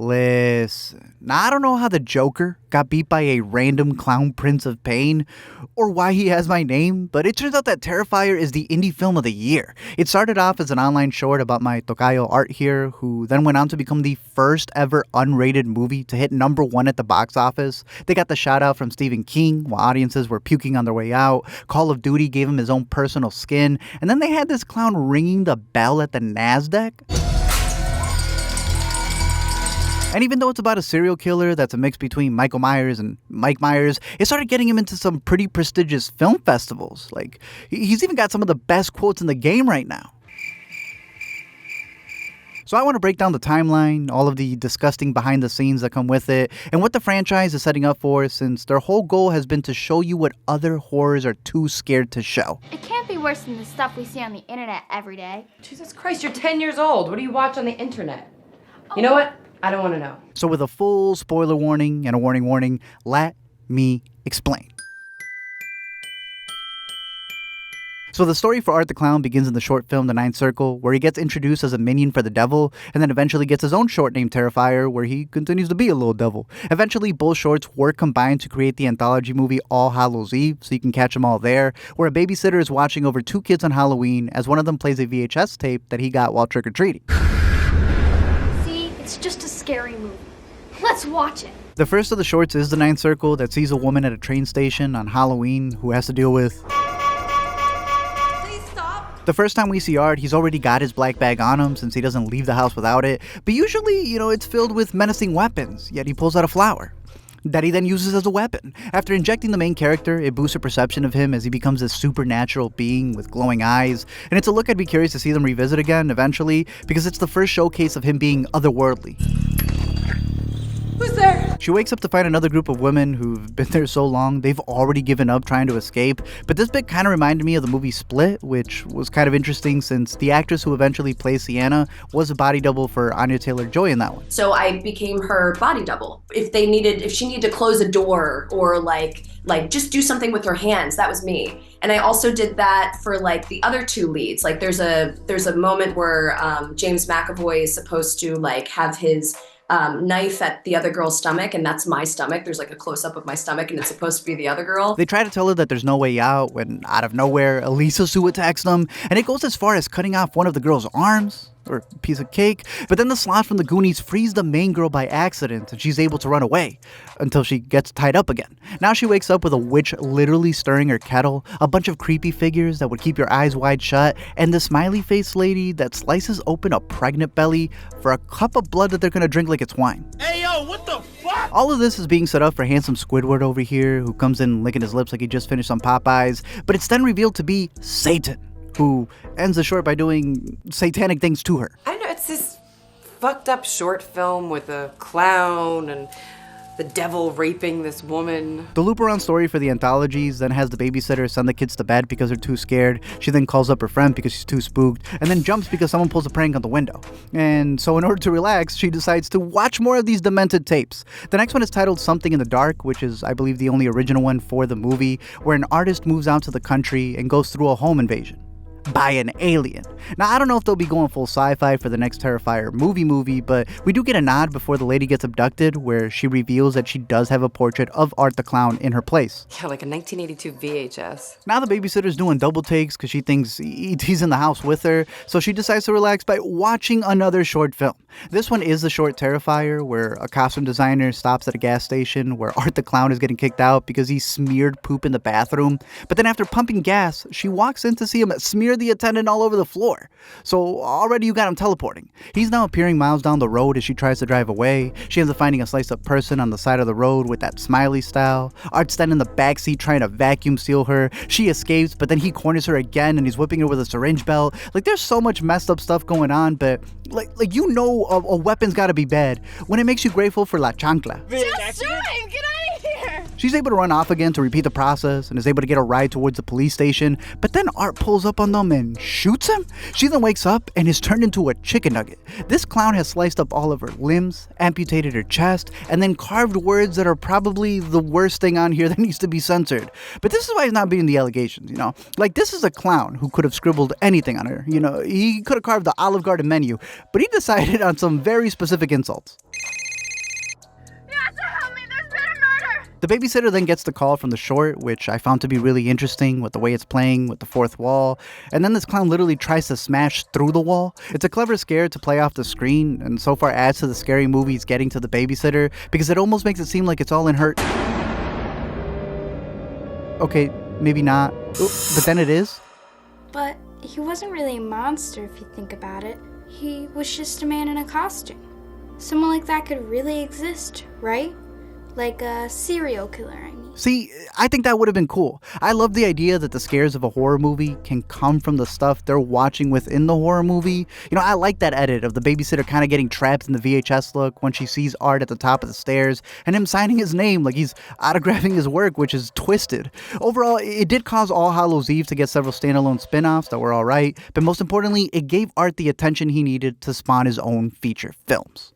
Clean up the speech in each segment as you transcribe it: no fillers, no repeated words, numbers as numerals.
Listen, now I don't know how the Joker got beat by a random clown prince of pain or why he has my name, but it turns out that Terrifier is the indie film of the year. It started off as an online short about my tocayo Art here, who then went on to become the first ever unrated movie to hit #1 at the box office. They got the shout out from Stephen King while audiences were puking on their way out. Call of Duty gave him his own personal skin, and then they had this clown ringing the bell at the NASDAQ. And even though it's about a serial killer that's a mix between Michael Myers and Mike Myers, it started getting him into some pretty prestigious film festivals. Like, he's even got some of the best quotes in the game right now. So I want to break down the timeline, all of the disgusting behind the scenes that come with it, and what the franchise is setting up for, since their whole goal has been to show you what other horrors are too scared to show. It can't be worse than the stuff we see on the internet every day. Jesus Christ, you're 10 years old. What do you watch on the internet? You know what? I don't want to know. So with a full spoiler warning and a warning, let me explain. So the story for Art the Clown begins in the short film The Ninth Circle, where he gets introduced as a minion for the devil, and then eventually gets his own short named Terrifier, where he continues to be a little devil. Eventually, both shorts were combined to create the anthology movie All Hallows Eve, so you can catch them all there, where a babysitter is watching over 2 kids on Halloween as one of them plays a VHS tape that he got while trick-or-treating. See, it's just a scary movie. Let's watch it. The first of the shorts is The Ninth Circle that sees a woman at a train station on Halloween who has to deal with... The first time we see Art, he's already got his black bag on him since he doesn't leave the house without it. But usually, it's filled with menacing weapons, yet he pulls out a flower that he then uses as a weapon. After injecting the main character, it boosts her perception of him as he becomes this supernatural being with glowing eyes. And it's a look I'd be curious to see them revisit again eventually, because it's the first showcase of him being otherworldly. Who's there? She wakes up to find another group of women who've been there so long they've already given up trying to escape. But this bit kind of reminded me of the movie Split, which was kind of interesting since the actress who eventually plays Sienna was a body double for Anya Taylor-Joy in that one. So I became her body double. If she needed to close a door or like just do something with her hands, that was me. And I also did that for like the other 2 leads. Like there's a moment where James McAvoy is supposed to like have his knife at the other girl's stomach, and that's my stomach. There's like a close-up of my stomach, and it's supposed to be the other girl. They try to tell her that there's no way out when, out of nowhere, Elisa Sue attacks them, and it goes as far as cutting off one of the girl's arms, or a piece of cake. But then the sloth from the Goonies frees the main girl by accident, and she's able to run away until she gets tied up again. Now she wakes up with a witch literally stirring her kettle, a bunch of creepy figures that would keep your eyes wide shut, and the smiley face lady that slices open a pregnant belly for a cup of blood that they're gonna drink like it's wine. Hey yo, what the fuck? All of this is being set up for handsome Squidward over here, who comes in licking his lips like he just finished on Popeyes, but it's then revealed to be Satan, who ends the short by doing satanic things to her. I know, it's this fucked up short film with a clown and the devil raping this woman. The loop-around story for the anthologies then has the babysitter send the kids to bed because they're too scared. She then calls up her friend because she's too spooked, and then jumps because someone pulls a prank on the window. And so in order to relax, she decides to watch more of these demented tapes. The next one is titled Something in the Dark, which is, I believe, the only original one for the movie, where an artist moves out to the country and goes through a home invasion by an alien. Now, I don't know if they'll be going full sci-fi for the next Terrifier movie, but we do get a nod before the lady gets abducted, where she reveals that she does have a portrait of Art the Clown in her place. Yeah, like a 1982 VHS. Now the babysitter's doing double takes because she thinks he's in the house with her, so she decides to relax by watching another short film. This one is the short Terrifier, where a costume designer stops at a gas station where Art the Clown is getting kicked out because he smeared poop in the bathroom. But then after pumping gas, she walks in to see him smear the attendant all over the floor. So already you got him teleporting. He's now appearing miles down the road as she tries to drive away. She ends up finding a sliced up person on the side of the road with that smiley style. Art's then in the backseat trying to vacuum seal her. She escapes, but then he corners her again and he's whipping her with a syringe belt. Like, there's so much messed up stuff going on, but like a weapon's gotta be bad when it makes you grateful for La Chancla. Just drive! Get out of here! She's able to run off again to repeat the process and is able to get a ride towards the police station, but then Art pulls up on them and shoots him? She then wakes up and is turned into a chicken nugget. This clown has sliced up all of her limbs, amputated her chest, and then carved words that are probably the worst thing on here that needs to be censored. But this is why he's not being the allegations, Like, this is a clown who could have scribbled anything on her, He could have carved the Olive Garden menu, but he decided on some very specific insults. The babysitter then gets the call from the short, which I found to be really interesting with the way it's playing with the fourth wall. And then this clown literally tries to smash through the wall. It's a clever scare to play off the screen, and so far adds to the scary movies getting to the babysitter because it almost makes it seem like it's all in her... Okay, maybe not. Ooh, but then it is. But he wasn't really a monster if you think about it. He was just a man in a costume. Someone like that could really exist, right? Like a serial killer, I mean. See, I think that would have been cool. I love the idea that the scares of a horror movie can come from the stuff they're watching within the horror movie. You know, I like that edit of the babysitter kind of getting trapped in the VHS look when she sees Art at the top of the stairs and him signing his name like he's autographing his work, which is twisted. Overall, it did cause All Hallows Eve to get several standalone spin-offs that were alright, but most importantly, it gave Art the attention he needed to spawn his own feature films.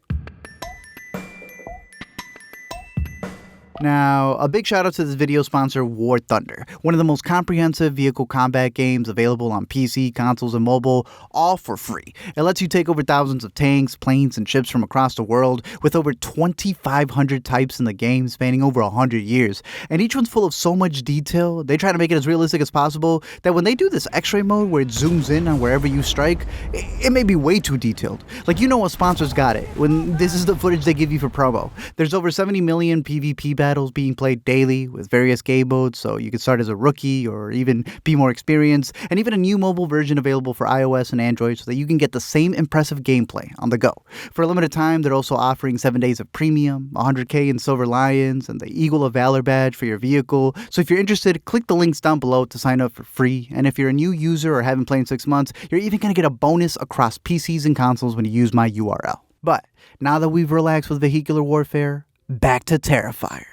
Now, a big shout out to this video sponsor, War Thunder, one of the most comprehensive vehicle combat games available on PC, consoles, and mobile, all for free. It lets you take over thousands of tanks, planes, and ships from across the world, with over 2,500 types in the game spanning over 100 years. And each one's full of so much detail, they try to make it as realistic as possible, that when they do this X-ray mode where it zooms in on wherever you strike, it may be way too detailed. Like, you know a sponsor's got it when this is the footage they give you for promo. There's over 70 million PvP battles being played daily with various game modes, so you can start as a rookie or even be more experienced, and even a new mobile version available for iOS and Android so that you can get the same impressive gameplay on the go. For a limited time, they're also offering 7 days of premium, 100k in Silver Lions, and the Eagle of Valor badge for your vehicle. So if you're interested, click the links down below to sign up for free, and if you're a new user or haven't played in 6 months, you're even going to get a bonus across PCs and consoles when you use my URL. But now that we've relaxed with vehicular warfare, back to Terrifier.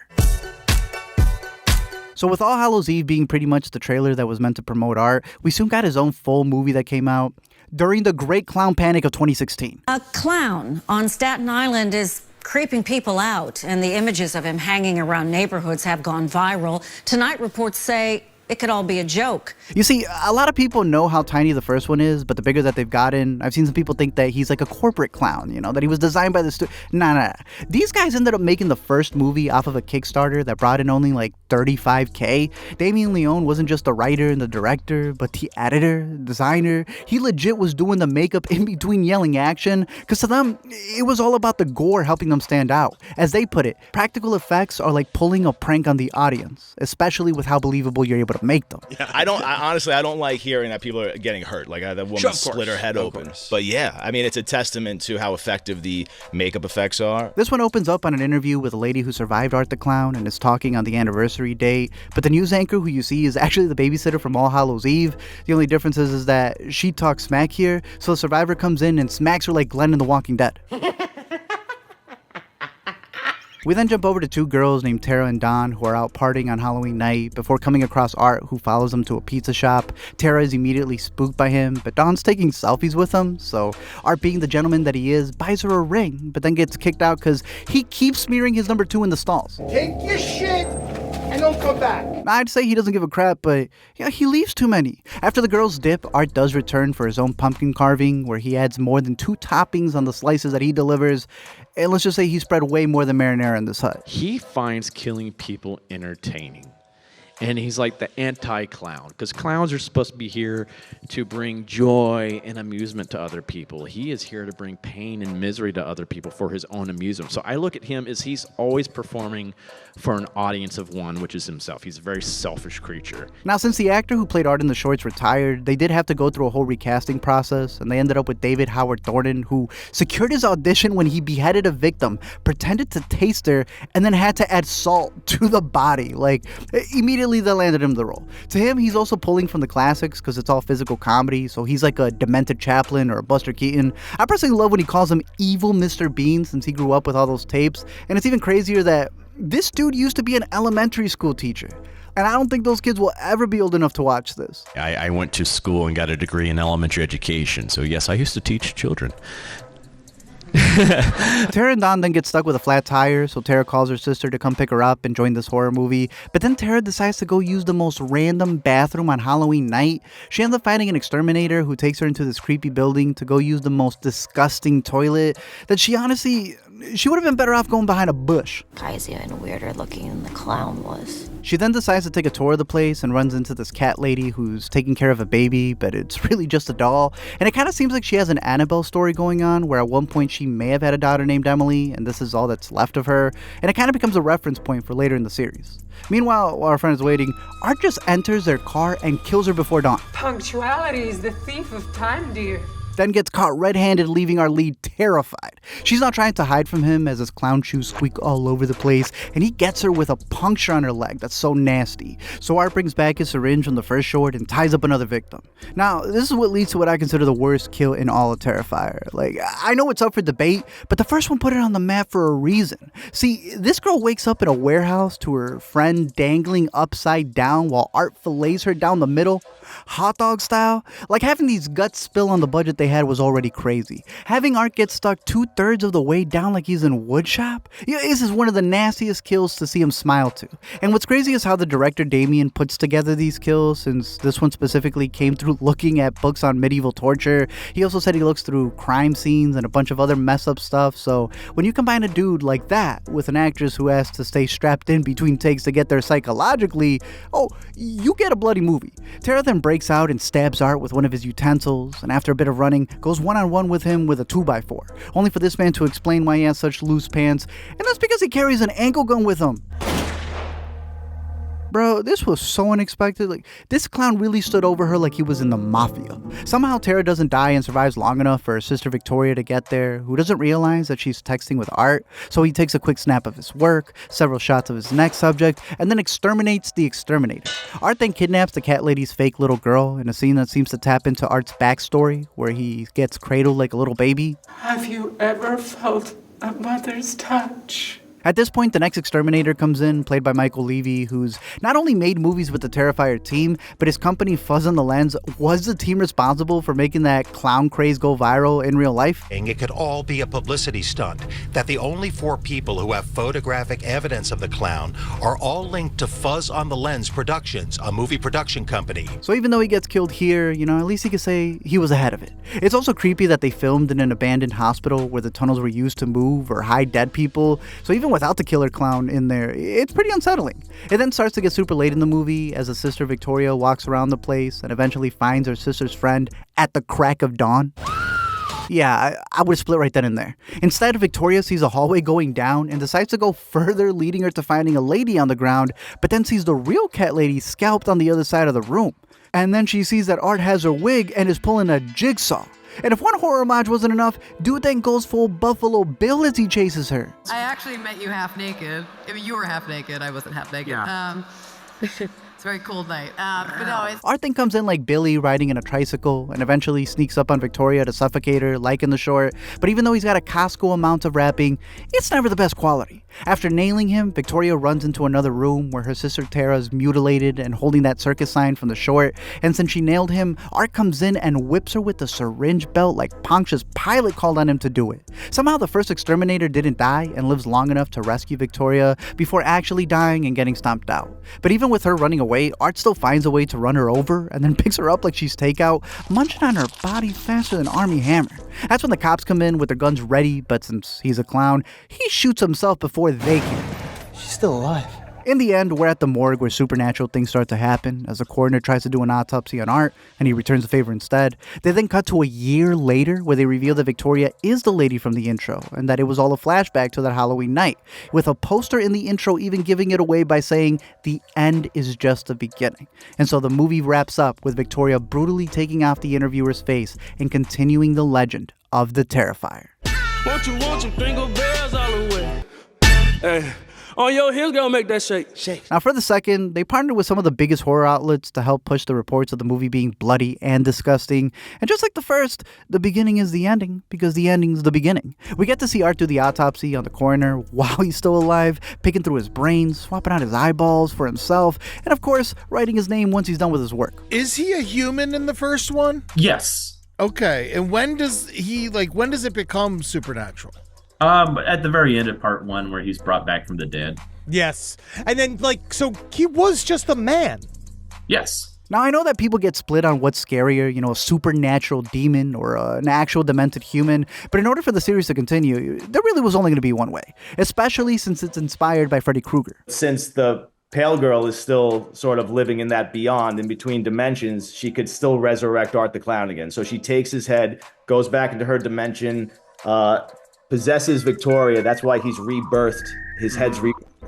So with All Hallows Eve being pretty much the trailer that was meant to promote Art, we soon got his own full movie that came out during the Great Clown Panic of 2016. A clown on Staten Island is creeping people out, and the images of him hanging around neighborhoods have gone viral. Tonight, reports say it could all be a joke. You see, a lot of people know how tiny the first one is, but the bigger that they've gotten, I've seen some people think that he's like a corporate clown, you know, that he was designed by the Nah. These guys ended up making the first movie off of a Kickstarter that brought in only like $35K. Damien Leone wasn't just the writer and the director, but the editor, designer. He legit was doing the makeup in between yelling action, because to them, it was all about the gore helping them stand out. As they put it, practical effects are like pulling a prank on the audience, especially with how believable you're able to make them. Yeah, I don't like hearing that people are getting hurt. Like that woman split her head open. But yeah, I mean, it's a testament to how effective the makeup effects are. This one opens up on an interview with a lady who survived Art the Clown and is talking on the anniversary date. But the news anchor who you see is actually the babysitter from All Hallows Eve. The only difference is that she talks smack here, so the survivor comes in and smacks her like Glenn in The Walking Dead. We then jump over to two girls named Tara and Dawn who are out partying on Halloween night before coming across Art, who follows them to a pizza shop. Tara is immediately spooked by him, but Dawn's taking selfies with him, so Art, being the gentleman that he is, buys her a ring, but then gets kicked out because he keeps smearing his number 2 in the stalls. Take your shit and don't come back. I'd say he doesn't give a crap, but yeah, he leaves too many. After the girls dip, Art does return for his own pumpkin carving, where he adds more than 2 toppings on the slices that he delivers. And let's just say he spread way more than marinara in this hut. He finds killing people entertaining. And he's like the anti-clown, because clowns are supposed to be here to bring joy and amusement to other people. He is here to bring pain and misery to other people for his own amusement. So I look at him as he's always performing for an audience of one, which is himself. He's a very selfish creature. Now, since the actor who played Art in the shorts retired, they did have to go through a whole recasting process, and they ended up with David Howard Thornton, who secured his audition when he beheaded a victim, pretended to taste her, and then had to add salt to the body. Like, immediately that landed him the role. To him, he's also pulling from the classics because it's all physical comedy, so he's like a demented Chaplin or a Buster Keaton. I personally love when he calls him Evil Mr. Bean, since he grew up with all those tapes, and it's even crazier that this dude used to be an elementary school teacher. And I don't think those kids will ever be old enough to watch this. I went to school and got a degree in elementary education, so yes, I used to teach children. Tara and Dawn then get stuck with a flat tire, so Tara calls her sister to come pick her up and join this horror movie. But then Tara decides to go use the most random bathroom on Halloween night. She ends up finding an exterminator who takes her into this creepy building to go use the most disgusting toilet that she honestly she would have been better off going behind a bush. Why is he even weirder looking than the clown was? She then decides to take a tour of the place and runs into this cat lady who's taking care of a baby, but it's really just a doll. And it kind of seems like she has an Annabelle story going on, where at one point she may have had a daughter named Amelie, and this is all that's left of her. And it kind of becomes a reference point for later in the series. Meanwhile, while our friend is waiting, Art just enters their car and kills her before dawn. Punctuality is the thief of time, dear. Then gets caught red-handed, leaving our lead terrified. She's not trying to hide from him as his clown shoes squeak all over the place, and he gets her with a puncture on her leg that's so nasty. So Art brings back his syringe from the first short and ties up another victim. Now, this is what leads to what I consider the worst kill in all of Terrifier. Like, I know it's up for debate, but the first one put it on the map for a reason. See, this girl wakes up in a warehouse to her friend dangling upside down while Art fillets her down the middle, hot dog style. Like, having these guts spill on the budget they had was already crazy. Having Art get stuck 2/3 of the way down like he's in woodshop, this is one of the nastiest kills to see him smile to. And what's crazy is how the director Damien puts together these kills, since this one specifically came through looking at books on medieval torture. He also said he looks through crime scenes and a bunch of other mess up stuff. So when you combine a dude like that with an actress who has to stay strapped in between takes to get there psychologically, you get a bloody movie. Tara then breaks out and stabs Art with one of his utensils, and after a bit of running, goes one-on-one with him with a 2x4, only for this man to explain why he has such loose pants, and that's because he carries an ankle gun with him. Bro, this was so unexpected. Like, this clown really stood over her like he was in the mafia. Somehow Tara doesn't die and survives long enough for her sister Victoria to get there, who doesn't realize that she's texting with Art, so he takes a quick snap of his work, several shots of his next subject, and then exterminates the exterminator. Art then kidnaps the cat lady's fake little girl in a scene that seems to tap into Art's backstory, where he gets cradled like a little baby. Have you ever felt a mother's touch? At this point, the next exterminator comes in, played by Michael Levy, who's not only made movies with the Terrifier team, but his company Fuzz on the Lens was the team responsible for making that clown craze go viral in real life. It could all be a publicity stunt, that the only 4 people who have photographic evidence of the clown are all linked to Fuzz on the Lens Productions, a movie production company. So even though he gets killed here, at least he could say he was ahead of it. It's also creepy that they filmed in an abandoned hospital where the tunnels were used to move or hide dead people. So even without the killer clown in there, it's pretty unsettling. It then starts to get super late in the movie as his sister Victoria walks around the place and eventually finds her sister's friend at the crack of dawn. Yeah, I would have split right then and there. Instead, Victoria sees a hallway going down and decides to go further, leading her to finding a lady on the ground, but then sees the real cat lady scalped on the other side of the room. And then she sees that Art has her wig and is pulling a jigsaw. And if one horror homage wasn't enough, dude then goes full Buffalo Bill as he chases her. I actually met you half naked. I mean, you were half naked. I wasn't half naked. Yeah. It's a very cold night. But no, it's... Art then comes in like Billy riding in a tricycle and eventually sneaks up on Victoria to suffocate her, like in the short. But even though he's got a Costco amount of wrapping, it's never the best quality. After nailing him, Victoria runs into another room where her sister Tara is mutilated and holding that circus sign from the short. And since she nailed him, Art comes in and whips her with the syringe belt like Pontius Pilate called on him to do it. Somehow the first exterminator didn't die and lives long enough to rescue Victoria before actually dying and getting stomped out. But even with her running away, Art still finds a way to run her over and then picks her up like she's takeout, munching on her body faster than Armie Hammer. That's when the cops come in with their guns ready, but since he's a clown, he shoots himself before they can. She's still alive. In the end, we're at the morgue where supernatural things start to happen as the coroner tries to do an autopsy on Art and he returns the favor instead. They then cut to a year later where they reveal that Victoria is the lady from the intro and that it was all a flashback to that Halloween night, with a poster in the intro even giving it away by saying the end is just the beginning. And so the movie wraps up with Victoria brutally taking off the interviewer's face and continuing the legend of the Terrifier. Want you jingle bells all the way. Hey. On your heels, gonna make that shake. Now, for the second, they partnered with some of the biggest horror outlets to help push the reports of the movie being bloody and disgusting. And just like the first, the beginning is the ending, because the ending's the beginning. We get to see Art do the autopsy on the coroner while he's still alive, picking through his brains, swapping out his eyeballs for himself, and of course, writing his name once he's done with his work. Is he a human in the first one? Yes. Okay, and when does it become supernatural? At the very end of part 1 where he's brought back from the dead. Yes. And then, so he was just a man. Yes. Now, I know that people get split on what's scarier, a supernatural demon or an actual demented human, but in order for the series to continue, there really was only going to be one way, especially since it's inspired by Freddy Krueger. Since the Pale Girl is still sort of living in that beyond, in between dimensions, she could still resurrect Art the Clown again. So she takes his head, goes back into her dimension, possesses Victoria. That's why he's rebirthed. His head's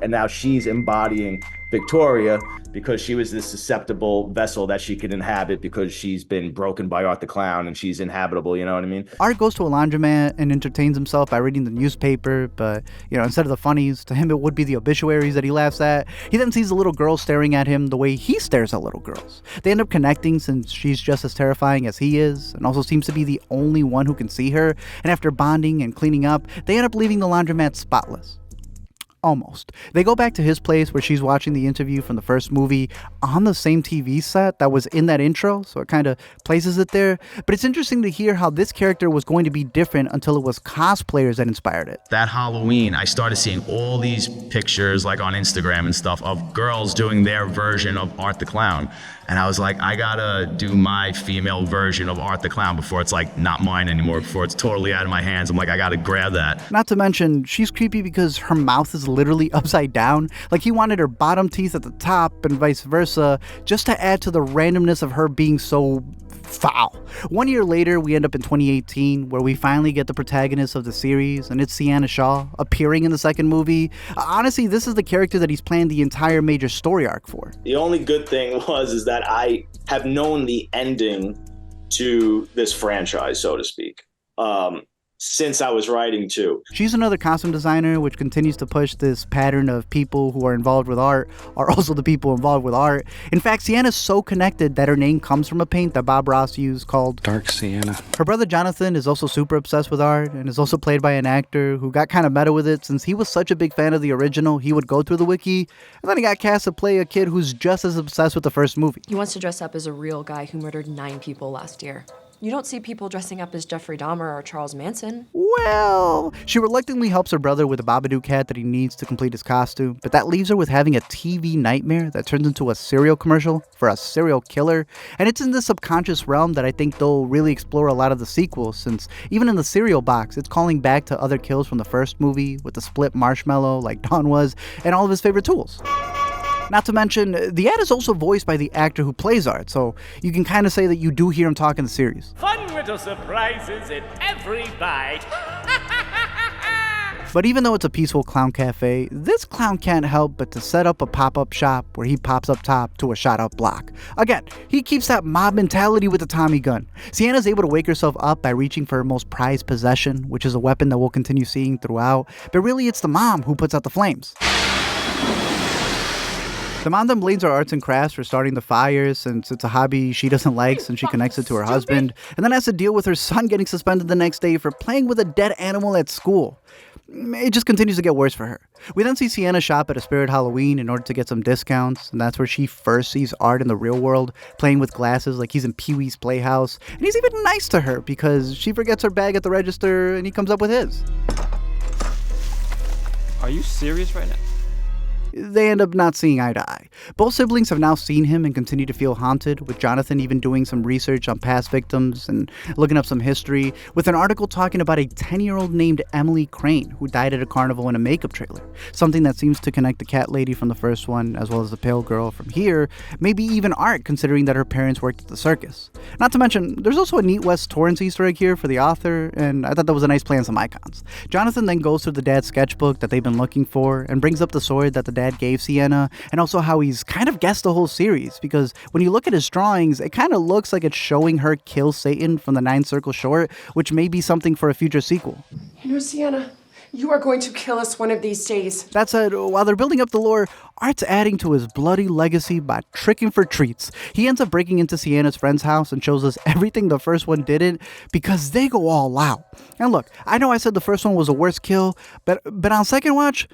and now she's embodying Victoria because she was this susceptible vessel that she could inhabit because she's been broken by Art the Clown and she's inhabitable, you know what I mean? Art goes to a laundromat and entertains himself by reading the newspaper, but, instead of the funnies, to him it would be the obituaries that he laughs at. He then sees a little girl staring at him the way he stares at little girls. They end up connecting since she's just as terrifying as he is, and also seems to be the only one who can see her, and after bonding and cleaning up, they end up leaving the laundromat spotless. Almost. They go back to his place where she's watching the interview from the first movie on the same TV set that was in that intro, so it kind of places it there. But it's interesting to hear how this character was going to be different until it was cosplayers that inspired it. That Halloween, I started seeing all these pictures like on Instagram and stuff of girls doing their version of Art the Clown. And I was like, I gotta do my female version of Art the Clown before it's like not mine anymore, before it's totally out of my hands. I'm like, I gotta grab that. Not to mention, she's creepy because her mouth is literally upside down. Like he wanted her bottom teeth at the top and vice versa, just to add to the randomness of her being so foul. 1 year later, we end up in 2018, where we finally get the protagonist of the series, and it's Sienna Shaw, appearing in the second movie. Honestly, this is the character that he's planned the entire major story arc for. The only good thing is that I have known the ending to this franchise, so to speak, since I was writing too. She's another costume designer, which continues to push this pattern of people who are involved with art are also the people involved with art. In fact, Sienna's so connected that her name comes from a paint that Bob Ross used called Dark Sienna. Her brother Jonathan is also super obsessed with art and is also played by an actor who got kind of meta with it since he was such a big fan of the original. He would go through the wiki, and then he got cast to play a kid who's just as obsessed with the first movie. He wants to dress up as a real guy who murdered 9 people last year. You don't see people dressing up as Jeffrey Dahmer or Charles Manson. Well, she reluctantly helps her brother with a Babadook hat that he needs to complete his costume, but that leaves her with having a TV nightmare that turns into a cereal commercial for a serial killer. And it's in this subconscious realm that I think they'll really explore a lot of the sequels, since even in the cereal box, it's calling back to other kills from the first movie with the split marshmallow like Don was, and all of his favorite tools. Not to mention, the ad is also voiced by the actor who plays Art, so you can kind of say that you do hear him talk in the series. Fun little surprises in every bite. But even though it's a peaceful clown cafe, this clown can't help but to set up a pop-up shop where he pops up top to a shot-up block. Again, he keeps that mob mentality with the Tommy gun. Sienna's able to wake herself up by reaching for her most prized possession, which is a weapon that we'll continue seeing throughout, but really it's the mom who puts out the flames. The mom then blames her arts and crafts for starting the fires since it's a hobby she doesn't like since she connects it to her husband, and then has to deal with her son getting suspended the next day for playing with a dead animal at school. It just continues to get worse for her. We then see Sienna shop at a Spirit Halloween in order to get some discounts, and that's where she first sees Art in the real world, playing with glasses like he's in Pee-wee's Playhouse, and he's even nice to her because she forgets her bag at the register and he comes up with his. Are you serious right now? They end up not seeing eye to eye. Both siblings have now seen him and continue to feel haunted, with Jonathan even doing some research on past victims and looking up some history, with an article talking about a 10-year-old named Emily Crane who died at a carnival in a makeup trailer, something that seems to connect the cat lady from the first one as well as the pale girl from here, maybe even Art considering that her parents worked at the circus. Not to mention, there's also a neat West Torrance Easter egg here for the author, and I thought that was a nice play on some icons. Jonathan then goes through the dad's sketchbook that they've been looking for and brings up the sword that the dad gave Sienna, and also how he's kind of guessed the whole series, because when you look at his drawings, it kind of looks like it's showing her kill Satan from the 9 Circle short, which may be something for a future sequel. You know, Sienna, you are going to kill us one of these days. That said, while they're building up the lore, Art's adding to his bloody legacy by tricking for treats. He ends up breaking into Sienna's friend's house and shows us everything the first one didn't, because they go all out. And look, I know I said the first one was a worse kill, but on second watch,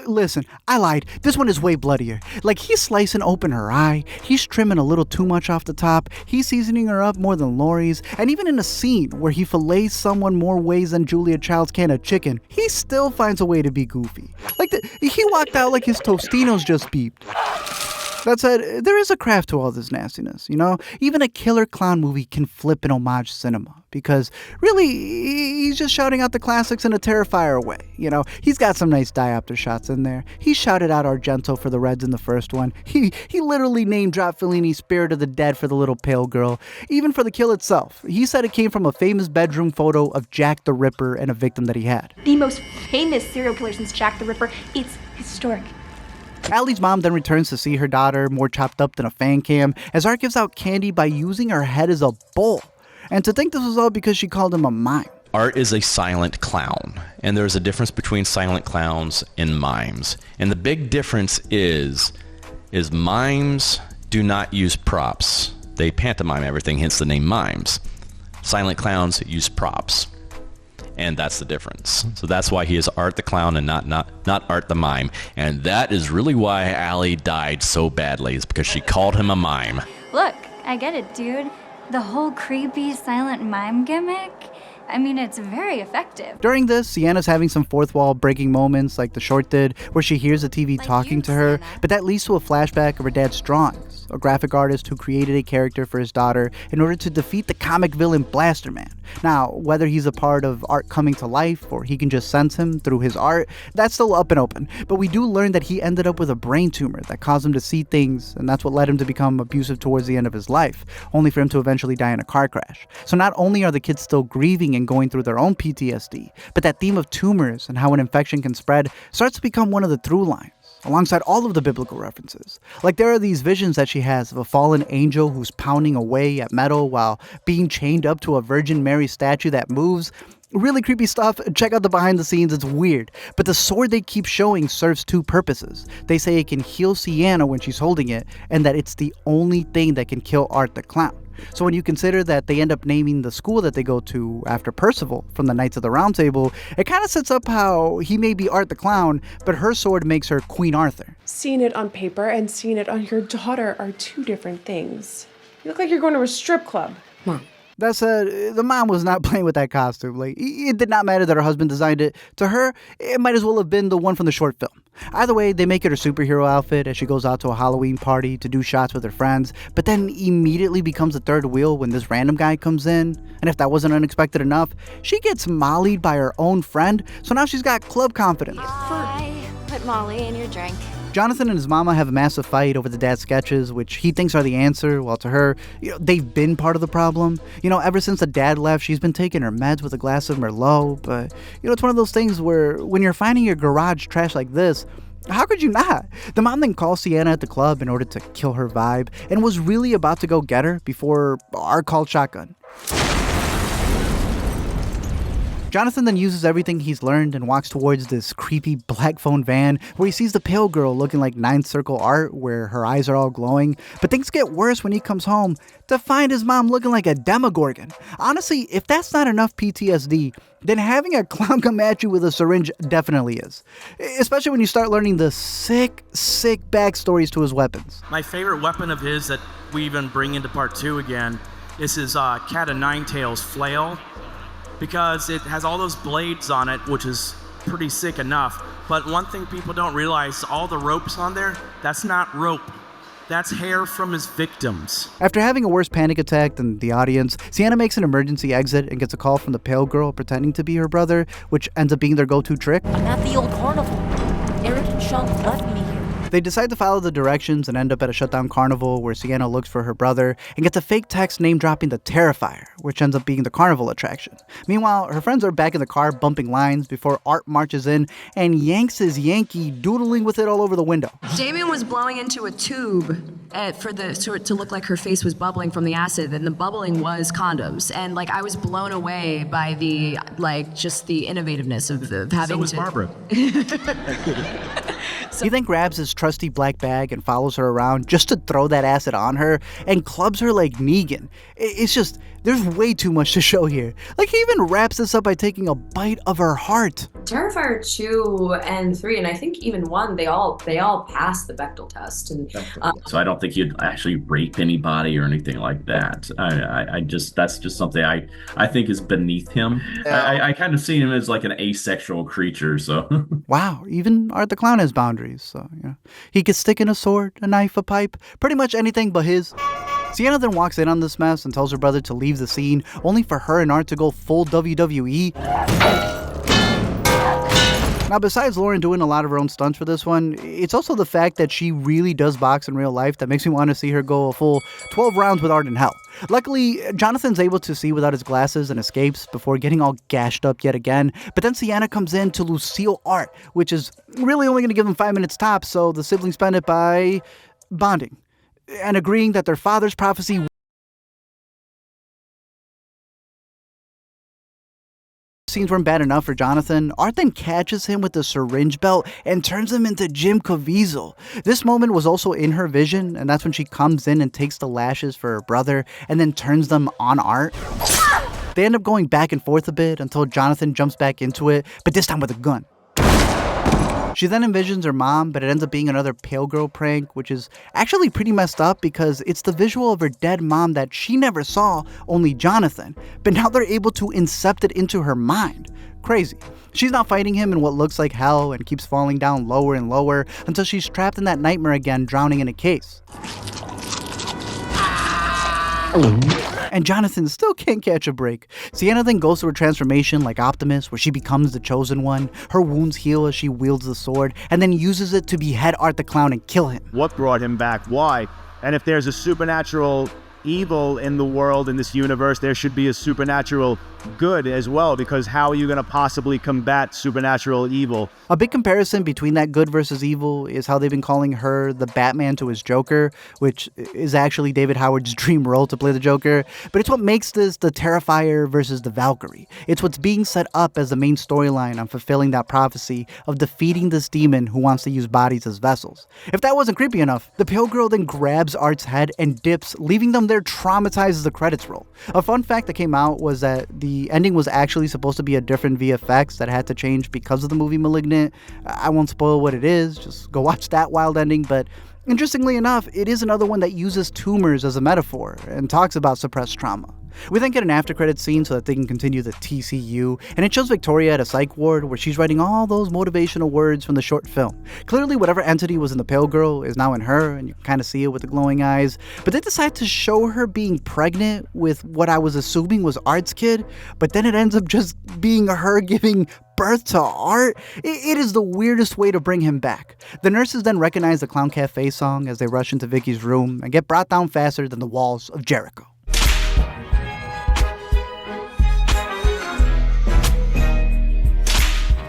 listen, I lied. This one is way bloodier. Like, he's slicing open her eye, he's trimming a little too much off the top, he's seasoning her up more than Laurie's, and even in a scene where he fillets someone more ways than Julia Child's can of chicken, he still finds a way to be goofy. Like, he walked out like his Tostinos just beeped. That said, there is a craft to all this nastiness, you know? Even a killer clown movie can flip an homage cinema, because really, he's just shouting out the classics in a Terrifier way, you know? He's got some nice diopter shots in there. He shouted out Argento for the Reds in the first one. He literally name-dropped Fellini's Spirit of the Dead for the little pale girl. Even for the kill itself, he said it came from a famous bedroom photo of Jack the Ripper and a victim that he had. The most famous serial killer since Jack the Ripper. It's historic. Allie's mom then returns to see her daughter, more chopped up than a fan cam, as Art gives out candy by using her head as a bowl. And to think this was all because she called him a mime. Art is a silent clown, and there's a difference between silent clowns and mimes. And the big difference is mimes do not use props. They pantomime everything, hence the name mimes. Silent clowns use props. And that's the difference. So that's why he is Art the Clown and not Art the Mime. And that is really why Allie died so badly, is because she called him a mime. Look, I get it, dude. The whole creepy silent mime gimmick, I mean, it's very effective. During this, Sienna's having some fourth wall breaking moments like the short did, where she hears the TV talking to her, but that leads to a flashback of her dad's drawings, a graphic artist who created a character for his daughter in order to defeat the comic villain Blaster Man. Now, whether he's a part of Art coming to life or he can just sense him through his art, that's still up and open. But we do learn that he ended up with a brain tumor that caused him to see things, and that's what led him to become abusive towards the end of his life, only for him to eventually die in a car crash. So not only are the kids still grieving and going through their own PTSD, but that theme of tumors and how an infection can spread starts to become one of the through lines, alongside all of the biblical references. Like there are these visions that she has of a fallen angel who's pounding away at metal while being chained up to a Virgin Mary statue that moves. Really creepy stuff. Check out the behind the scenes, it's weird. But the sword they keep showing serves two purposes. They say it can heal Sienna when she's holding it, and that it's the only thing that can kill Art the Clown. So when you consider that they end up naming the school that they go to after Percival from the Knights of the Round Table, it kind of sets up how he may be Art the Clown, but her sword makes her Queen Arthur. Seeing it on paper and seeing it on your daughter are two different things. You look like you're going to a strip club. Mom. That said, the mom was not playing with that costume. Like, it did not matter that her husband designed it. To her, it might as well have been the one from the short film. Either way, they make it her superhero outfit as she goes out to a Halloween party to do shots with her friends, but then immediately becomes the third wheel when this random guy comes in. And if that wasn't unexpected enough, she gets mollied by her own friend, so now she's got club confidence. Hi. Put Molly in your drink. Jonathan and his mama have a massive fight over the dad's sketches, which he thinks are the answer, while to her, they've been part of the problem. Ever since the dad left, she's been taking her meds with a glass of Merlot, but, it's one of those things where when you're finding your garage trash like this, how could you not? The mom then calls Sienna at the club in order to kill her vibe, and was really about to go get her before Art called shotgun. Jonathan then uses everything he's learned and walks towards this creepy black phone van where he sees the pale girl looking like Ninth Circle Art where her eyes are all glowing. But things get worse when he comes home to find his mom looking like a Demogorgon. Honestly, if that's not enough PTSD, then having a clown come at you with a syringe definitely is. Especially when you start learning the sick backstories to his weapons. My favorite weapon of his that we even bring into part 2 again is his cat o' nine tails flail, because it has all those blades on it, which is pretty sick enough. But one thing people don't realize, all the ropes on there, that's not rope. That's hair from his victims. After having a worse panic attack than the audience, Sienna makes an emergency exit and gets a call from the pale girl pretending to be her brother, which ends up being their go-to trick. I'm at the old carnival. Eric and Sean left me here. They decide to follow the directions and end up at a shutdown carnival where Sienna looks for her brother and gets a fake text name-dropping the Terrifier, which ends up being the carnival attraction. Meanwhile, her friends are back in the car bumping lines before Art marches in and yanks his Yankee, doodling with it all over the window. Damien was blowing into a tube to look like her face was bubbling from the acid, and the bubbling was condoms. And I was blown away by the just the innovativeness of having. So was Barbara. He then grabs his trusty black bag and follows her around just to throw that acid on her and clubs her like Negan. It's just, there's way too much to show here. He even wraps this up by taking a bite of her heart. Terrifier 2 and 3, and I think even 1, they all passed the Bechdel test. And so I don't think he'd actually rape anybody or anything like that. That's just something I think is beneath him. I kind of see him as like an asexual creature. So wow, even Art the Clown has his boundaries. So, he could stick in a sword, a knife, a pipe, pretty much anything but his. Sienna then walks in on this mess and tells her brother to leave the scene, only for her and Art to go full WWE. Now, besides Lauren doing a lot of her own stunts for this one, it's also the fact that she really does box in real life that makes me want to see her go a full 12 rounds with Art in hell. Luckily, Jonathan's able to see without his glasses and escapes before getting all gashed up yet again. But then Sienna comes in to Lucille Art, which is really only going to give them 5 minutes tops, so the siblings spend it by bonding and agreeing that their father's prophecy scenes weren't bad enough for Jonathan. Art then catches him with the syringe belt and turns him into Jim Caviezel. This moment was also in her vision, and that's when she comes in and takes the lashes for her brother and then turns them on Art. They end up going back and forth a bit until Jonathan jumps back into it, but this time with a gun. She then envisions her mom, but it ends up being another Pale Girl prank, which is actually pretty messed up because it's the visual of her dead mom that she never saw, only Jonathan. But now they're able to incept it into her mind. Crazy. She's now fighting him in what looks like hell and keeps falling down lower and lower until she's trapped in that nightmare again, drowning in a case. And Jonathan still can't catch a break. Sienna then goes through a transformation like Optimus, where she becomes the chosen one. Her wounds heal as she wields the sword, and then uses it to behead Art the Clown and kill him. What brought him back? Why? And if there's a supernatural evil in the world, in this universe, there should be a supernatural good as well, because how are you going to possibly combat supernatural evil? A big comparison between that good versus evil is how they've been calling her the Batman to his Joker, which is actually David Howard's dream role to play the Joker. But it's what makes this the Terrifier versus the Valkyrie. It's what's being set up as the main storyline on fulfilling that prophecy of defeating this demon who wants to use bodies as vessels. If that wasn't creepy enough, the Pale Girl then grabs Art's head and dips, leaving them there traumatized as the credits roll. A fun fact that came out was that the ending was actually supposed to be a different VFX that had to change because of the movie Malignant. I won't spoil what it is, just go watch that wild ending, but interestingly enough, it is another one that uses tumors as a metaphor and talks about suppressed trauma. We then get an after-credits scene so that they can continue the TCU, and it shows Victoria at a psych ward where she's writing all those motivational words from the short film. Clearly, whatever entity was in the Pale Girl is now in her, and you can kind of see it with the glowing eyes. But they decide to show her being pregnant with what I was assuming was Art's kid, but then it ends up just being her giving birth to Art. It is the weirdest way to bring him back. The nurses then recognize the Clown Cafe song as they rush into Vicky's room and get brought down faster than the walls of Jericho.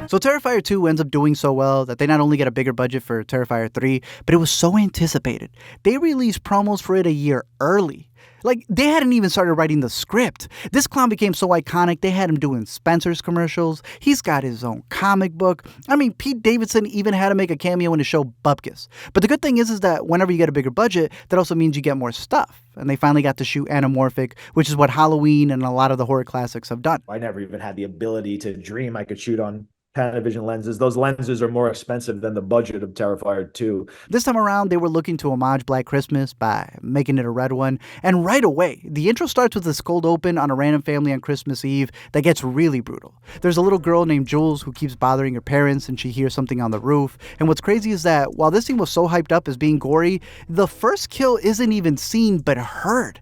So Terrifier 2 ends up doing so well that they not only get a bigger budget for Terrifier 3, but it was so anticipated. They released promos for it a year early. Like, they hadn't even started writing the script. This clown became so iconic, they had him doing Spencer's commercials. He's got his own comic book. I mean, Pete Davidson even had to make a cameo in his show Bupkis. But the good thing is that whenever you get a bigger budget, that also means you get more stuff. And they finally got to shoot Anamorphic, which is what Halloween and a lot of the horror classics have done. I never even had the ability to dream I could shoot on Panavision lenses. Those lenses are more expensive than the budget of Terrifier 2. This time around, they were looking to homage Black Christmas by making it a red one. And right away, the intro starts with this cold open on a random family on Christmas Eve that gets really brutal. There's a little girl named Jules who keeps bothering her parents, and she hears something on the roof. And what's crazy is that while this scene was so hyped up as being gory, the first kill isn't even seen but heard.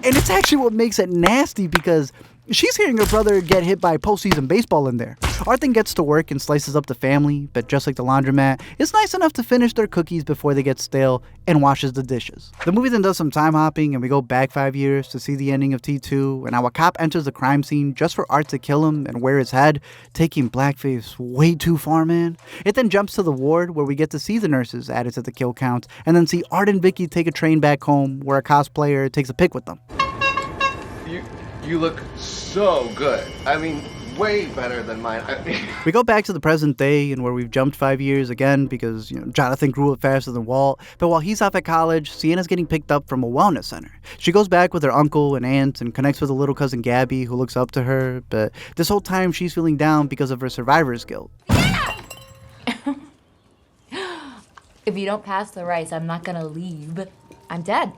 And it's actually what makes it nasty because she's hearing her brother get hit by postseason baseball in there. Art then gets to work and slices up the family, but just like the laundromat, it's nice enough to finish their cookies before they get stale and washes the dishes. The movie then does some time hopping and we go back 5 years to see the ending of T2 and how a cop enters the crime scene just for Art to kill him and wear his head, taking blackface way too far, man. It then jumps to the ward where we get to see the nurses added to the kill count and then see Art and Vicky take a train back home where a cosplayer takes a pic with them. You look so good. I mean, way better than mine. We go back to the present day and where we've jumped 5 years again because, Jonathan grew up faster than Walt. But while he's off at college, Sienna's getting picked up from a wellness center. She goes back with her uncle and aunt and connects with a little cousin Gabby who looks up to her. But this whole time she's feeling down because of her survivor's guilt. If you don't pass the rice, I'm not gonna leave. I'm dead.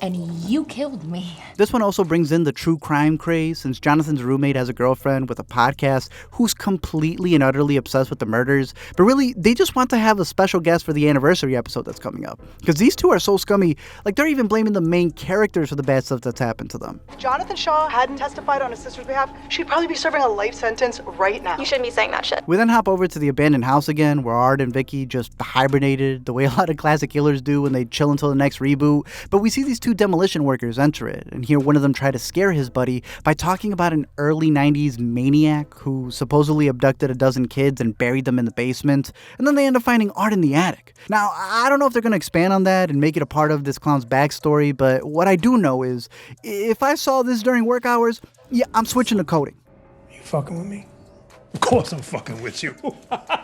and you killed me. This one also brings in the true crime craze, since Jonathan's roommate has a girlfriend with a podcast who's completely and utterly obsessed with the murders. But really, they just want to have a special guest for the anniversary episode that's coming up. Because these two are so scummy, like they're even blaming the main characters for the bad stuff that's happened to them. If Jonathan Shaw hadn't testified on his sister's behalf, she'd probably be serving a life sentence right now. You shouldn't be saying that shit. We then hop over to the abandoned house again, where Art and Vicky just hibernated the way a lot of classic killers do when they chill until the next reboot. But we see these two demolition workers enter it and hear one of them try to scare his buddy by talking about an early 90s maniac who supposedly abducted a dozen kids and buried them in the basement. And then they end up finding Art in the attic. Now, I don't know if they're going to expand on that and make it a part of this clown's backstory, but what I do know is if I saw this during work hours, yeah, I'm switching to coding. You fucking with me? Of course I'm fucking with you.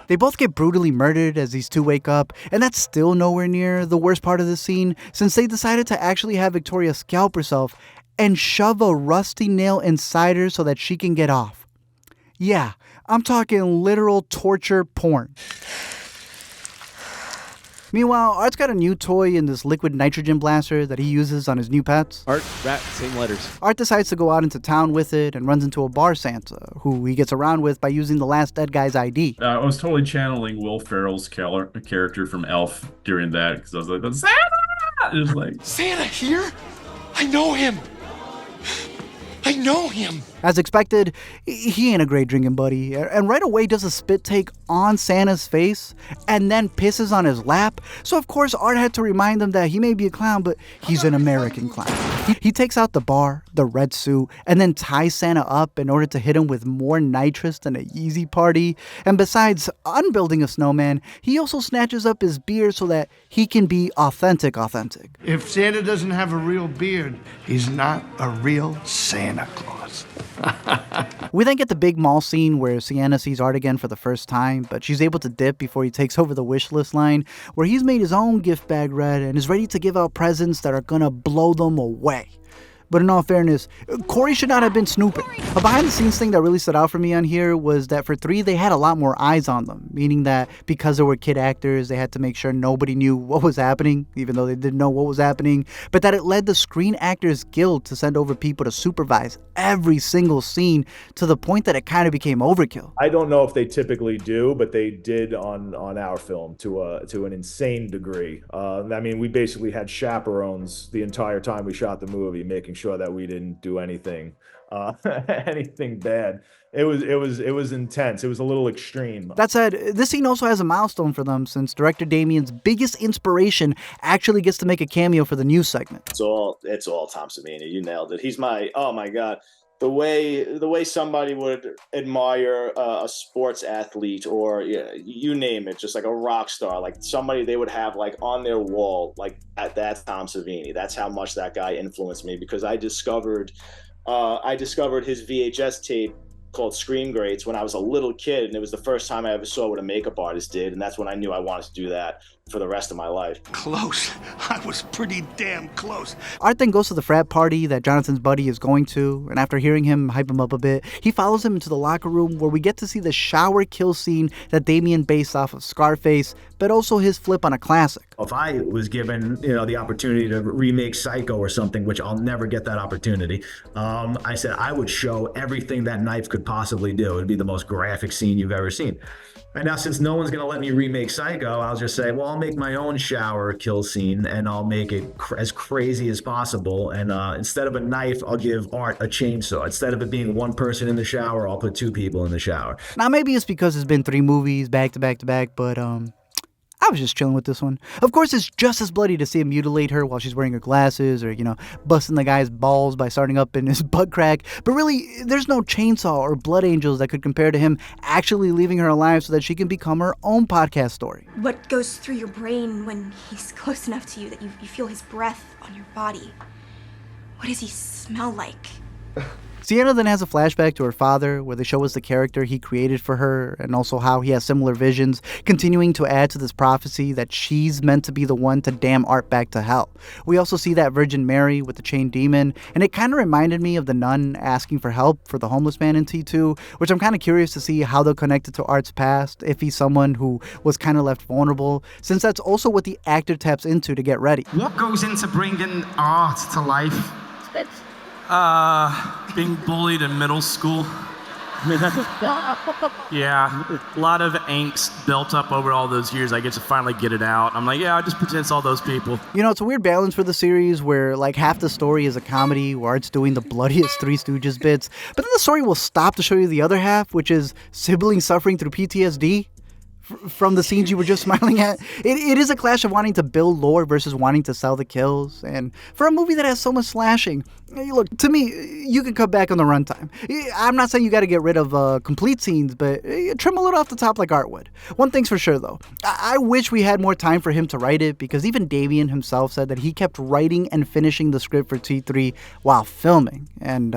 They both get brutally murdered as these two wake up, and that's still nowhere near the worst part of the scene, since they decided to actually have Victoria scalp herself and shove a rusty nail inside her so that she can get off. Yeah, I'm talking literal torture porn. Meanwhile, Art's got a new toy in this liquid nitrogen blaster that he uses on his new pets. Art, rat, same letters. Art decides to go out into town with it and runs into a bar Santa, who he gets around with by using the last dead guy's ID. I was totally channeling Will Ferrell's character from Elf during that, because I was like, Santa! It was like, Santa here? I know him. I know him. As expected, he ain't a great drinking buddy, and right away does a spit take on Santa's face and then pisses on his lap. So of course Art had to remind him that he may be a clown, but he's an American clown. He takes out the bar, the red suit, and then ties Santa up in order to hit him with more nitrous than a Yeezy party. And besides unbuilding a snowman, he also snatches up his beard so that he can be authentic. If Santa doesn't have a real beard, he's not a real Santa Claus. We then get the big mall scene where Sienna sees Art again for the first time, but she's able to dip before he takes over the wish list line, where he's made his own gift bag red and is ready to give out presents that are gonna blow them away. But in all fairness, Corey should not have been snooping. A behind-the-scenes thing that really stood out for me on here was that for 3, they had a lot more eyes on them, meaning that because there were kid actors, they had to make sure nobody knew what was happening, even though they didn't know what was happening, but that it led the Screen Actors Guild to send over people to supervise every single scene to the point that it kind of became overkill. I don't know if they typically do, but they did on our film to an insane degree. I mean, we basically had chaperones the entire time we shot the movie, making sure that we didn't do anything bad. It was intense. It was a little extreme. That said, this scene also has a milestone for them, since director Damien's biggest inspiration actually gets to make a cameo for the news segment. It's all Tom Savini. You nailed it. He's oh my God. The way somebody would admire a sports athlete, or you name it, just like a rock star, like somebody they would have like on their wall, like that's Tom Savini. That's how much that guy influenced me, because I discovered his VHS tape called Scream Greats when I was a little kid, and it was the first time I ever saw what a makeup artist did, and that's when I knew I wanted to do that for the rest of my life. Close. I was pretty damn close. Art then goes to the frat party that Jonathan's buddy is going to, and after hearing him hype him up a bit, he follows him into the locker room where we get to see the shower kill scene that Damien based off of Scarface, but also his flip on a classic. If I was given, the opportunity to remake Psycho or something, which I'll never get that opportunity, I said I would show everything that knife could possibly do. It'd be the most graphic scene you've ever seen. And now, since no one's going to let me remake Psycho, I'll just say, well, I'll make my own shower kill scene, and I'll make it as crazy as possible. And instead of a knife, I'll give Art a chainsaw. Instead of it being one person in the shower, I'll put 2 people in the shower. Now, maybe it's because it's been 3 movies back to back to back, but I was just chilling with this one. Of course, it's just as bloody to see him mutilate her while she's wearing her glasses, or, busting the guy's balls by starting up in his butt crack. But really, there's no chainsaw or blood angels that could compare to him actually leaving her alive so that she can become her own podcast story. What goes through your brain when he's close enough to you that you feel his breath on your body? What does he smell like? Sienna then has a flashback to her father where they show us the character he created for her and also how he has similar visions, continuing to add to this prophecy that she's meant to be the one to damn Art back to hell. We also see that Virgin Mary with the chained demon, and it kind of reminded me of the nun asking for help for the homeless man in T2, which I'm kind of curious to see how they'll connect it to Art's past, if he's someone who was kind of left vulnerable, since that's also what the actor taps into to get ready. What goes into bringing art to life? Being bullied in middle school. Yeah, a lot of angst built up over all those years. I get to finally get it out. I'm like, yeah, I just pretend it's all those people. You know, it's a weird balance for the series where like half the story is a comedy where Art's doing the bloodiest Three Stooges bits, but then the story will stop to show you the other half, which is siblings suffering through PTSD from the scenes you were just smiling at. It is a clash of wanting to build lore versus wanting to sell the kills. And for a movie that has so much slashing, look, to me, you can cut back on the runtime. I'm not saying you got to get rid of complete scenes, but trim a little off the top like Art would. One thing's for sure, though. I wish we had more time for him to write it, because even Damien himself said that he kept writing and finishing the script for T3 while filming. And,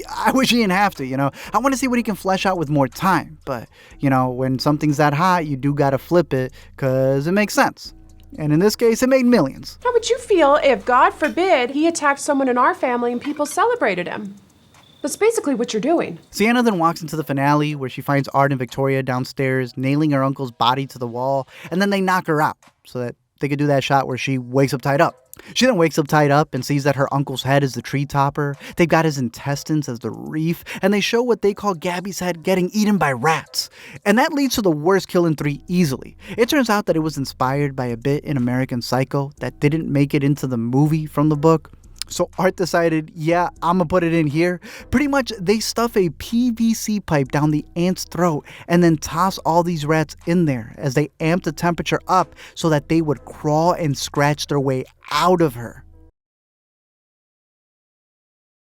I wish he didn't have to, you know. I want to see what he can flesh out with more time. But, you know, when something's that hot, you do got to flip it because it makes sense. And in this case, it made millions. How would you feel if, God forbid, he attacked someone in our family and people celebrated him? That's basically what you're doing. Sienna then walks into the finale where she finds Art and Victoria downstairs nailing her uncle's body to the wall, and then they knock her out so that they could do that shot where she wakes up tied up. She then wakes up tied up and sees that her uncle's head is the tree topper. They've got his intestines as the reef, and they show what they call Gabby's head getting eaten by rats. And that leads to the worst kill in 3 easily. It turns out that it was inspired by a bit in American Psycho that didn't make it into the movie from the book. So Art decided, yeah, I'm gonna put it in here. Pretty much, they stuff a PVC pipe down the ant's throat and then toss all these rats in there as they amp the temperature up so that they would crawl and scratch their way out of her.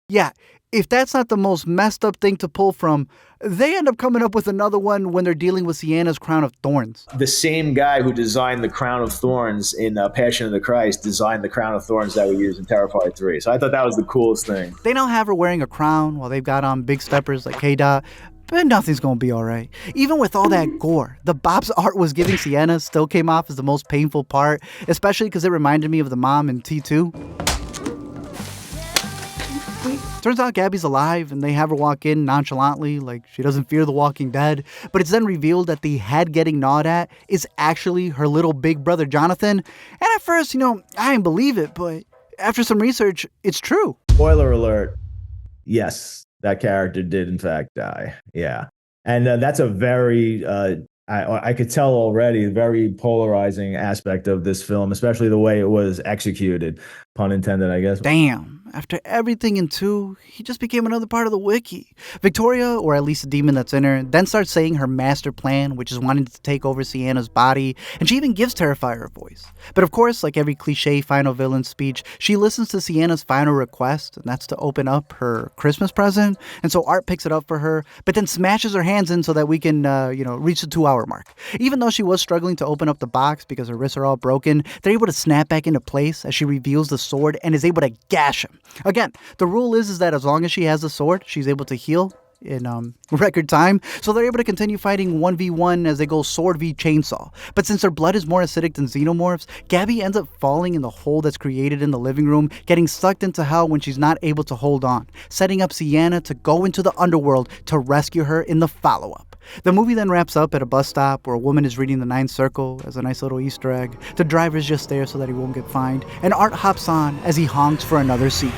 Yeah, if that's not the most messed up thing to pull from, they end up coming up with another one when they're dealing with Sienna's crown of thorns. The same guy who designed the crown of thorns in Passion of the Christ designed the crown of thorns that we use in Terrifier 3. So I thought that was the coolest thing. They now have her wearing a crown while they've got on big steppers like K-Dot, but nothing's gonna be all right. Even with all that gore, the bops Art was giving Sienna still came off as the most painful part, especially because it reminded me of the mom in T2. Turns out Gabby's alive, and they have her walk in nonchalantly, like she doesn't fear the Walking Dead. But it's then revealed that the head getting gnawed at is actually her little big brother Jonathan. And at first, you know, I didn't believe it, but after some research, it's true. Spoiler alert. Yes, that character did in fact die. Yeah. And that's a very, I could tell already, very polarizing aspect of this film, especially the way it was executed. Pun intended, I guess. Damn. After everything in 2, he just became another part of the wiki. Victoria, or at least the demon that's in her, then starts saying her master plan, which is wanting to take over Sienna's body, and she even gives Terrifier a voice. But of course, like every cliche final villain speech, she listens to Sienna's final request, and that's to open up her Christmas present. And so Art picks it up for her, but then smashes her hands in so that we can, reach the 2-hour mark. Even though she was struggling to open up the box because her wrists are all broken, they're able to snap back into place as she reveals the sword and is able to gash him. Again, the rule is that as long as she has the sword, she's able to heal in record time. So they're able to continue fighting 1v1 as they go sword v chainsaw. But since her blood is more acidic than xenomorphs, Gabby ends up falling in the hole that's created in the living room, getting sucked into hell when she's not able to hold on, setting up Sienna to go into the underworld to rescue her in the follow-up. The movie then wraps up at a bus stop where a woman is reading the 9th Circle as a nice little Easter egg. The driver's just there so that he won't get fined, and Art hops on as he honks for another seat.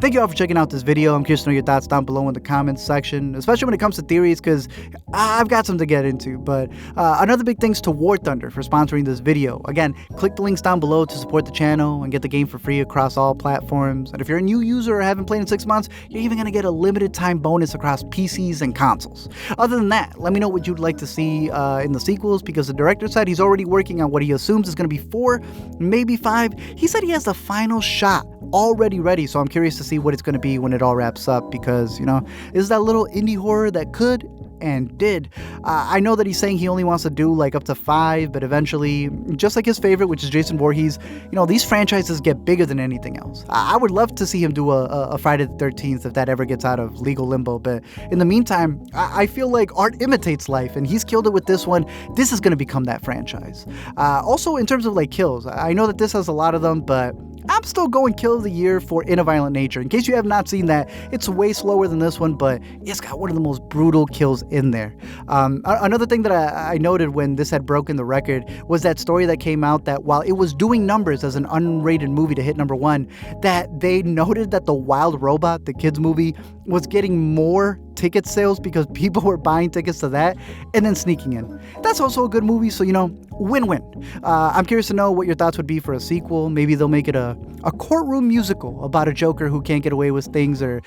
Thank you all for checking out this video. I'm curious to know your thoughts down below in the comments section, especially when it comes to theories, because I've got some to get into. But another big thanks to War Thunder for sponsoring this video. Again, click the links down below to support the channel and get the game for free across all platforms. And if you're a new user or haven't played in 6 months, you're even going to get a limited time bonus across PCs and consoles. Other than that, let me know what you'd like to see in the sequels, because the director said he's already working on what he assumes is going to be 4, maybe 5. He said he has the final shot already ready, so I'm curious to see what it's going to be when it all wraps up, because, you know, this is that little indie horror that could and did. I know that he's saying he only wants to do like up to 5, but eventually, just like his favorite, which is Jason Voorhees, these franchises get bigger than anything else. I would love to see him do a Friday the 13th if that ever gets out of legal limbo, but in the meantime, I feel like art imitates life, and he's killed it with this one. This is going to become that franchise. Also, in terms of like kills, I know that this has a lot of them, but I'm still going kill of the year for In a Violent Nature. In case you have not seen that, it's way slower than this one, but it's got one of the most brutal kills in there. Another thing that I noted when this had broken the record was that story that came out that while it was doing numbers as an unrated movie to hit #1, that they noted that The Wild Robot, the kids movie, was getting more ticket sales because people were buying tickets to that and then sneaking in. That's also a good movie, so win-win. I'm curious to know what your thoughts would be for a sequel. Maybe they'll make it a courtroom musical about a Joker who can't get away with things, or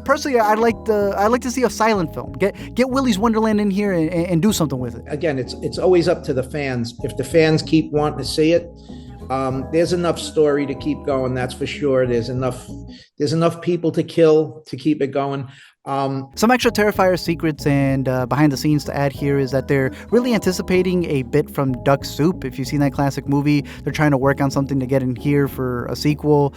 personally, I'd like to see a silent film. Get Willy's Wonderland in here and do something with it. Again, it's always up to the fans. If the fans keep wanting to see it, there's enough story to keep going. That's for sure. There's enough people to kill to keep it going. Some extra Terrifier secrets and behind the scenes to add here is that they're really anticipating a bit from Duck Soup. If you've seen that classic movie, they're trying to work on something to get in here for a sequel.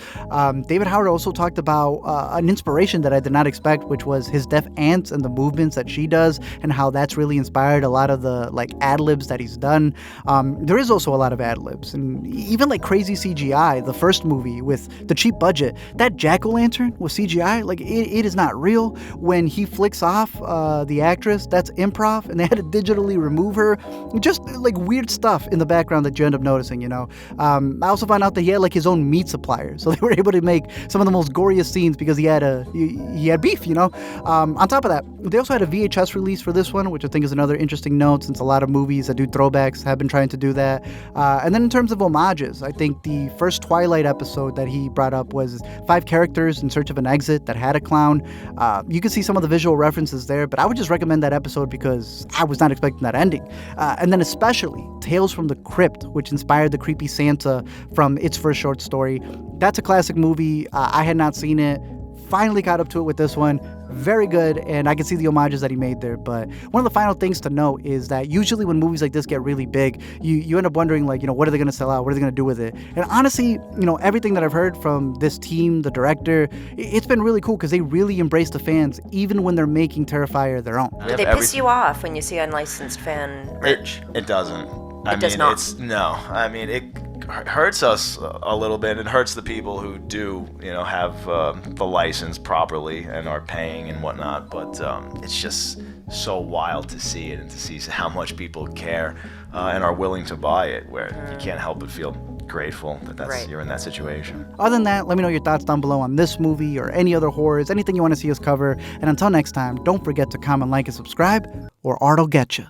David Howard also talked about an inspiration that I did not expect, which was his deaf aunt and the movements that she does and how that's really inspired a lot of the ad-libs that he's done. There is also a lot of ad-libs and even crazy CGI. The first movie with the cheap budget, that jack-o'-lantern was CGI. It is not real. When he flicks off the actress, that's improv, and they had to digitally remove her. Just weird stuff in the background that you end up noticing, I also found out that he had his own meat supplier, so they were able to make some of the most goriest scenes because he had beef, On top of that, they also had a VHS release for this one, which I think is another interesting note since a lot of movies that do throwbacks have been trying to do that. And then in terms of homages, I think the first Twilight episode that he brought up was 5 characters in search of an exit that had a clown. You can see some of the visual references there, but I would just recommend that episode because I was not expecting that ending. And then especially Tales from the Crypt, which inspired the creepy Santa from its first short story. That's a classic movie. I had not seen it. Finally got up to it with this one. Very good, and I can see the homages that he made there. But one of the final things to note is that usually when movies like this get really big, you end up wondering, what are they going to sell out? What are they going to do with it? And honestly, everything that I've heard from this team, the director, it's been really cool because they really embrace the fans, even when they're making Terrifier their own. Do they piss you off when you see unlicensed fan merch? It doesn't. It does not. It hurts us a little bit. It hurts the people who do, have the license properly and are paying and whatnot. But it's just so wild to see it and to see how much people care and are willing to buy it, where you can't help but feel grateful that you're in that situation. Other than that, let me know your thoughts down below on this movie or any other horrors, anything you want to see us cover. And until next time, don't forget to comment, like, and subscribe, or Art'll get you.